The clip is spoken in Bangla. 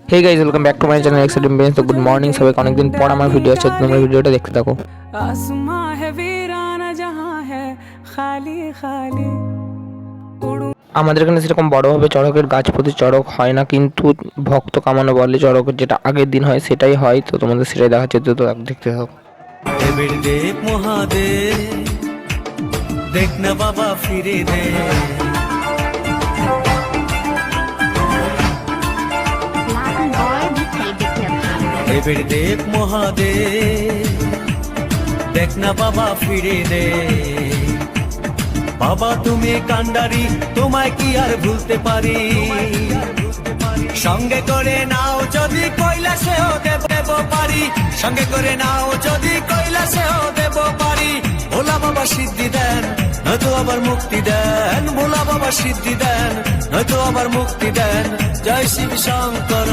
Hey guys welcome back to my channel exciting बेंस। तो गुड मॉर्निंग सबको, অনেক দিন পর আমার ভিডিও আছে, তোমরা ভিডিওটা দেখতে থাকো। आसमां है वीराना जहां है खाली खाली আমাদের এখানে সেরকম বড়ভাবে চড়কের গাছ প্রতি চড়ক হয় না, কিন্তু ভক্ত কামানো বলে চড়কের যেটা আগের দিন হয় সেটাই হয়। তো তোমাদের সেটাই দেখাচ্ছে, তো দেখতে থাকো। দেবের দেব মহাদেব দেখ না বাবা ফিরে দে, দেবের দেব মহাদেব দেখ না বাবা ফিরে দে। বাবা তুমি কান্ডারি, তোমায় কি আর ভুলতে পারি, সঙ্গে করে নাও যদি কৈলাসেও দেব পারি, সঙ্গে করে নাও যদি কৈলাসেও দেব পারি। ভোলা বাবা সিদ্ধি দেন নয়তো আবার মুক্তি দেন, ভোলা বাবা সিদ্ধি দেন নয়তো আবার মুক্তি দেন। জয় শিব শঙ্কর।